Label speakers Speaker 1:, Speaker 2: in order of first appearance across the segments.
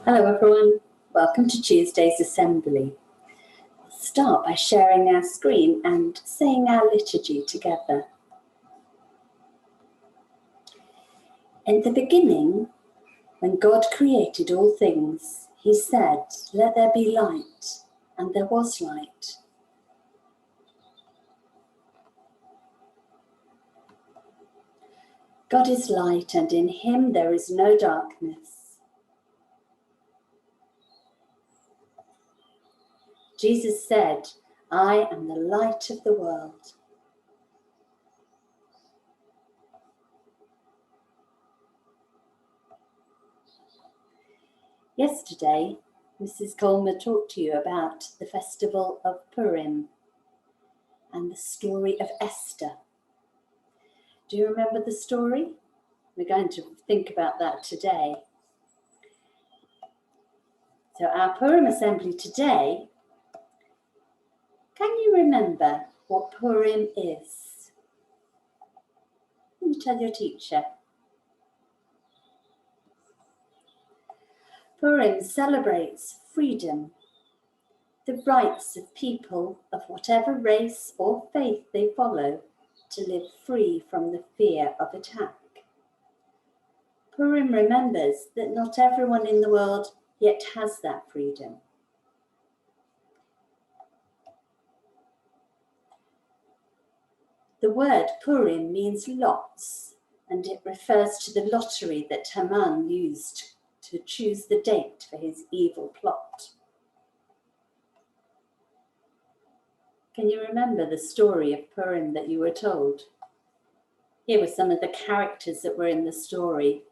Speaker 1: Hello everyone, welcome to Tuesday's Assembly. We'll start by sharing our screen and saying our liturgy together. In the beginning, when God created all things, he said, "Let there be light," and there was light. God is light, and in him there is no darkness. Jesus said, "I am the light of the world." Yesterday, Mrs. Colmer talked to you about the festival of Purim and the story of Esther. Do you remember the story? We're going to think about that today. So our Purim assembly today, can you remember what Purim is? Can you tell your teacher? Purim celebrates freedom, the rights of people of whatever race or faith they follow to live free from the fear of attack. Purim remembers that not everyone in the world yet has that freedom. The word Purim means lots, and it refers to the lottery that Haman used to choose the date for his evil plot. Can you remember the story of Purim that you were told? Here were some of the characters that were in the story.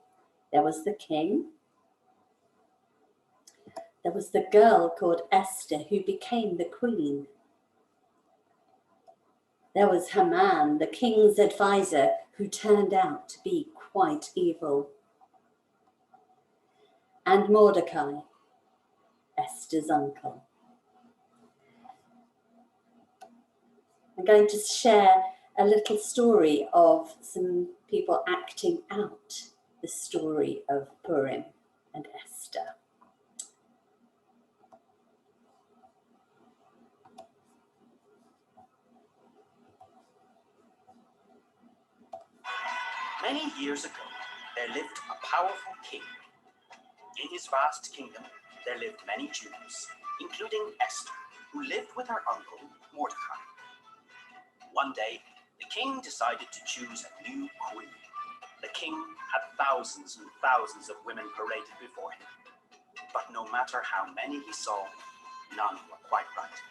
Speaker 1: There was the king. There was the girl called Esther who became the queen. There was Haman, the king's advisor, who turned out to be quite evil. And Mordecai, Esther's uncle. I'm going to share a little story of some people acting out the story of Purim and Esther.
Speaker 2: Many years ago, there lived a powerful king. In his vast kingdom, there lived many Jews, including Esther, who lived with her uncle, Mordecai. One day, the king decided to choose a new queen. The king had thousands and thousands of women paraded before him. But no matter how many he saw, none were quite right.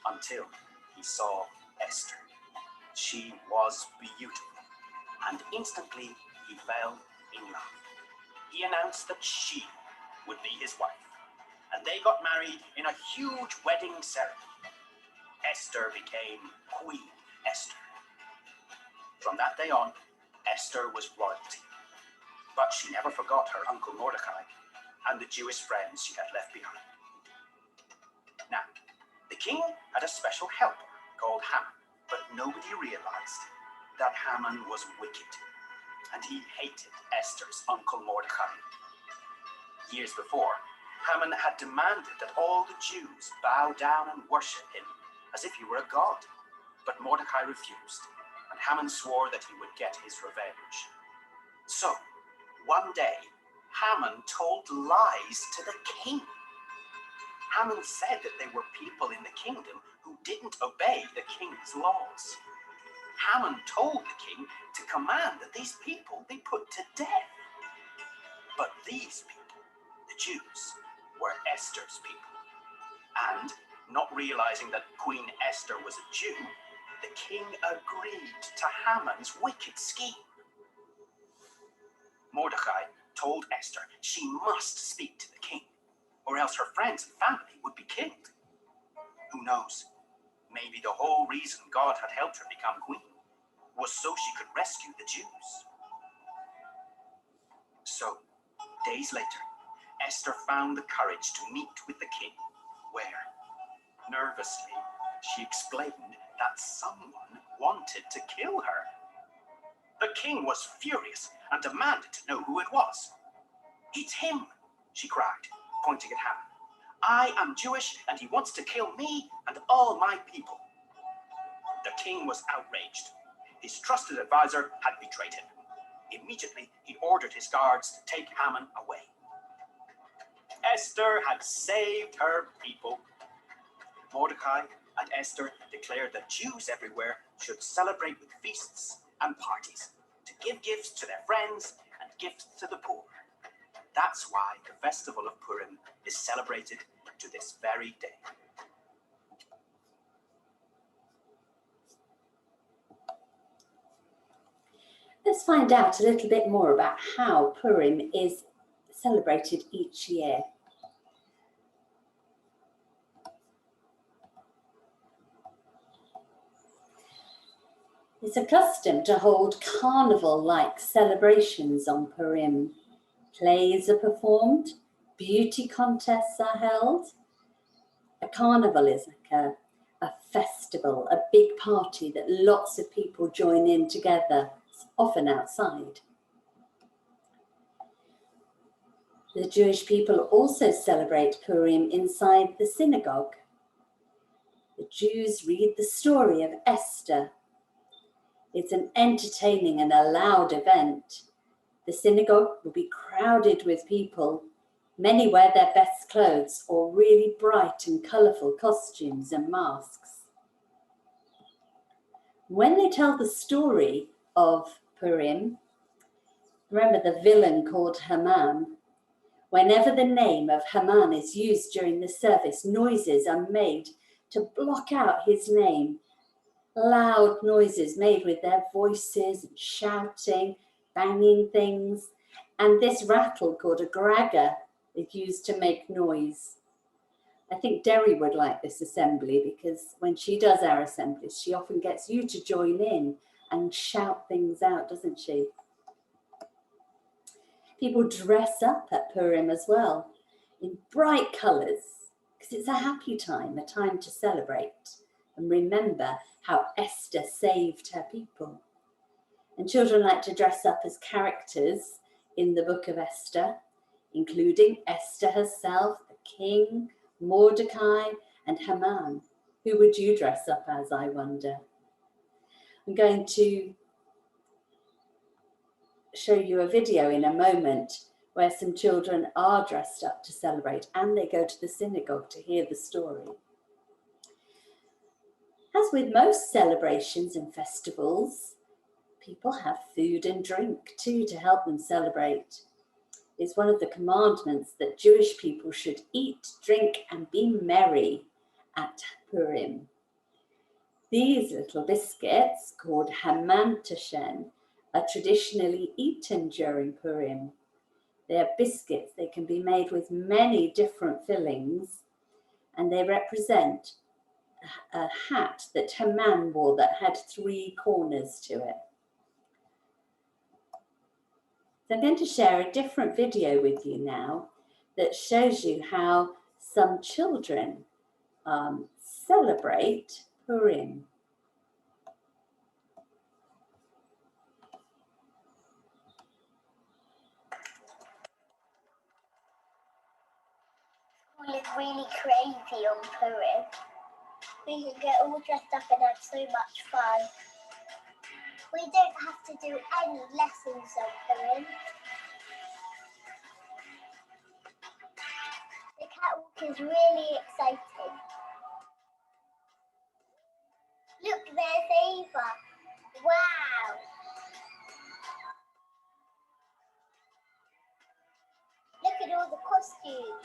Speaker 2: Until he saw Esther. She was beautiful. And instantly he fell in love. He announced that she would be his wife, and they got married in a huge wedding ceremony. Esther became Queen Esther. From that day on, Esther was royalty, but she never forgot her uncle Mordecai and the Jewish friends she had left behind. Now, the king had a special helper called Haman, but nobody realized that Haman was wicked, and he hated Esther's uncle Mordecai. Years before, Haman had demanded that all the Jews bow down and worship him as if he were a god, but Mordecai refused, and Haman swore that he would get his revenge. So, one day, Haman told lies to the king. Haman said that there were people in the kingdom who didn't obey the king's laws. Haman told the king to command that these people be put to death. But these people, the Jews, were Esther's people. And, not realizing that Queen Esther was a Jew, the king agreed to Haman's wicked scheme. Mordecai told Esther she must speak to the king, or else her friends and family would be killed. Who knows? Maybe the whole reason God had helped her become queen was so she could rescue the Jews. So, days later, Esther found the courage to meet with the king, where, nervously, she explained that someone wanted to kill her. The king was furious and demanded to know who it was. "It's him," she cried, pointing at Haman. I am Jewish, and he wants to kill me and all my people. The king was outraged. His trusted advisor had betrayed him. Immediately, he ordered his guards to take Haman away. Esther had saved her people. Mordecai and Esther declared that Jews everywhere should celebrate with feasts and parties, to give gifts to their friends and gifts to the poor. That's why the festival of Purim is celebrated to this very day.
Speaker 1: Let's find out a little bit more about how Purim is celebrated each year. It's a custom to hold carnival-like celebrations on Purim. Plays are performed, beauty contests are held. A carnival is like a festival, a big party that lots of people join in together, often outside. The Jewish people also celebrate Purim inside the synagogue. The Jews read the story of Esther. It's an entertaining and a loud event. The synagogue will be crowded with people. Many wear their best clothes or really bright and colourful costumes and masks. When they tell the story of Purim, remember the villain called Haman? Whenever the name of Haman is used during the service, noises are made to block out his name. Loud noises made with their voices, and shouting, banging things. And this rattle called a gragger is used to make noise. I think Derry would like this assembly because when she does our assemblies, she often gets you to join in and shout things out, doesn't she? People dress up at Purim as well in bright colours because it's a happy time, a time to celebrate and remember how Esther saved her people. And children like to dress up as characters in the book of Esther, including Esther herself, the king, Mordecai, and Haman. Who would you dress up as, I wonder? I'm going to show you a video in a moment where some children are dressed up to celebrate and they go to the synagogue to hear the story. As with most celebrations and festivals, people have food and drink too to help them celebrate. It's one of the commandments that Jewish people should eat, drink, and be merry at Purim. These little biscuits, called hamantoshen, are traditionally eaten during Purim. They are biscuits. They can be made with many different fillings, and they represent a hat that Haman wore that had 3 corners to it. So I'm going to share a different video with you now that shows you how some children celebrate Purim.
Speaker 3: School is really crazy on Purim. We can get all dressed up and have so much fun. We don't have to do any lessons on Purim. The catwalk is really exciting. Look, there's Ava. Wow! Look at all the costumes.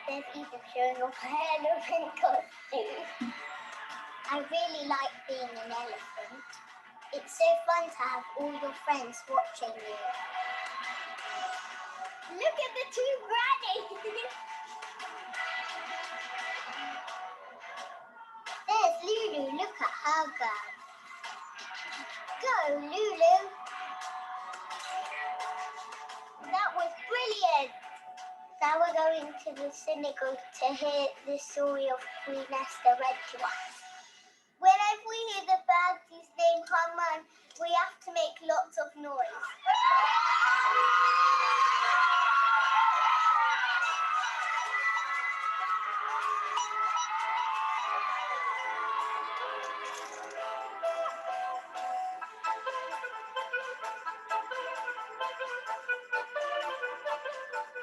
Speaker 3: There's Eva showing off her elephant costume. I really like being an elephant. It's so fun to have all your friends watching you. Look at the 2 grannies! There's Lulu, look at her go. Go, Lulu! That was brilliant! Now we're going to the synagogue to hear the story of Queen Esther read to us. Whenever we hear the bird's name Haman, we have to make lots of noise.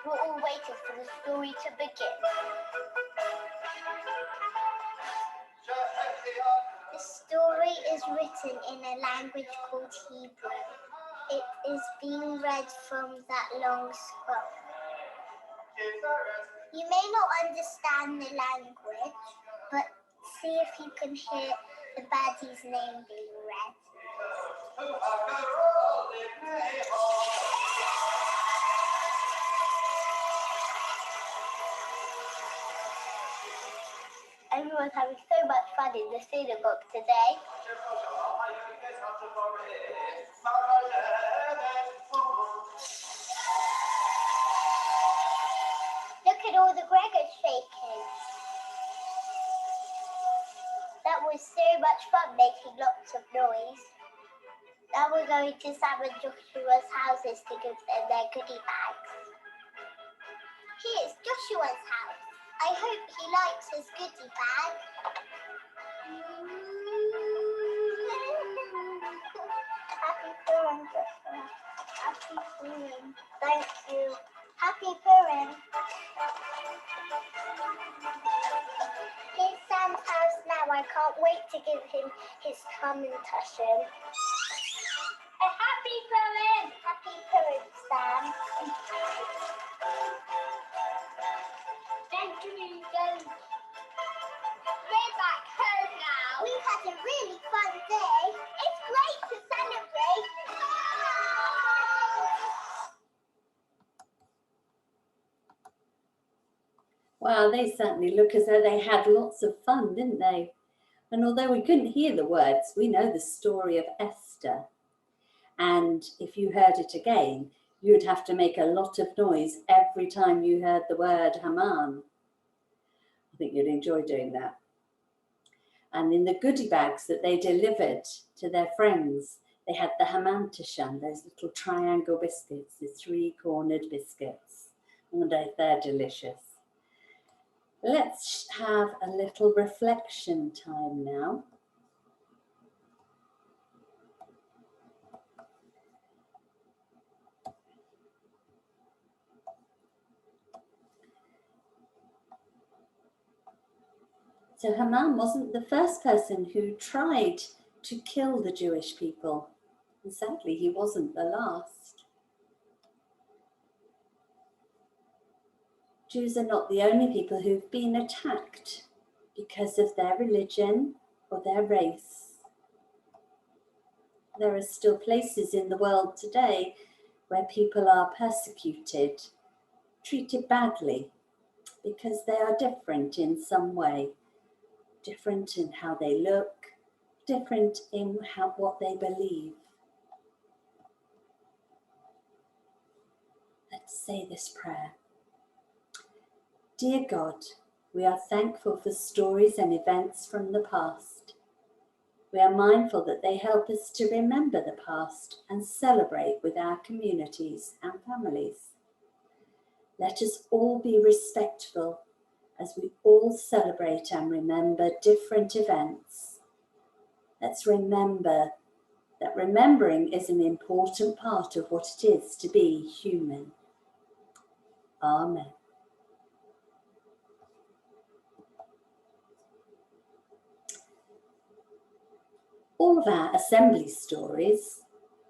Speaker 3: We're all waiting for the story to begin. The story is written in a language called Hebrew. It is being read from that long scroll. You may not understand the language, but see if you can hear the baddie's name being read. Everyone's having so much fun in the synagogue today. Look at all the Gregors shaking. That was so much fun making lots of noise. Now we're going to Sam and Joshua's houses to give them their goodie bags. Here's Joshua's house. I hope he likes his goodie bag. Happy Purim, Joshua. Happy Purim. Thank you. Happy Purim. Here's Sam's house now. I can't wait to give him his commentation. A happy Purim! Happy Purim, Sam. Thank you, guys. We're back home now. We've had a really fun day. It's great to celebrate.
Speaker 1: Wow, they certainly look as though they had lots of fun, didn't they? And although we couldn't hear the words, we know the story of Esther. And if you heard it again, you'd have to make a lot of noise every time you heard the word Haman. I think you'd enjoy doing that. And in the goodie bags that they delivered to their friends, they had the Haman Tisham, those little triangle biscuits, the three-cornered biscuits. And they're delicious. Let's have a little reflection time now. So Haman wasn't the first person who tried to kill the Jewish people. And sadly, he wasn't the last. Jews are not the only people who've been attacked because of their religion or their race. There are still places in the world today where people are persecuted, treated badly, because they are different in some way. Different in how they look, different in what they believe. Let's say this prayer. Dear God, we are thankful for stories and events from the past. We are mindful that they help us to remember the past and celebrate with our communities and families. Let us all be respectful as we all celebrate and remember different events. Let's remember that remembering is an important part of what it is to be human. Amen. All of our assembly stories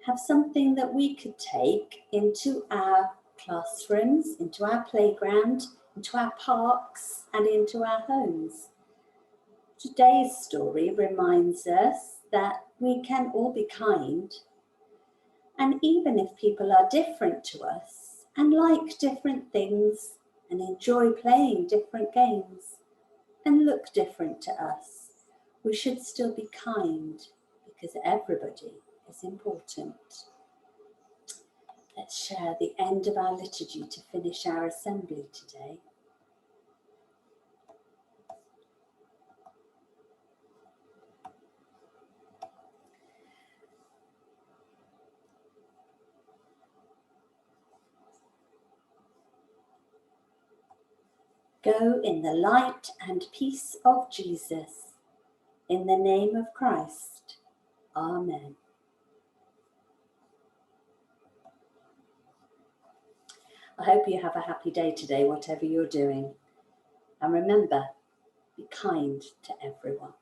Speaker 1: have something that we could take into our classrooms, into our playground, into our parks, and into our homes. Today's story reminds us that we can all be kind, and even if people are different to us and like different things and enjoy playing different games and look different to us, we should still be kind because everybody is important. Let's share the end of our liturgy to finish our assembly today. Go in the light and peace of Jesus. In the name of Christ. Amen. I hope you have a happy day today, whatever you're doing. And remember, be kind to everyone.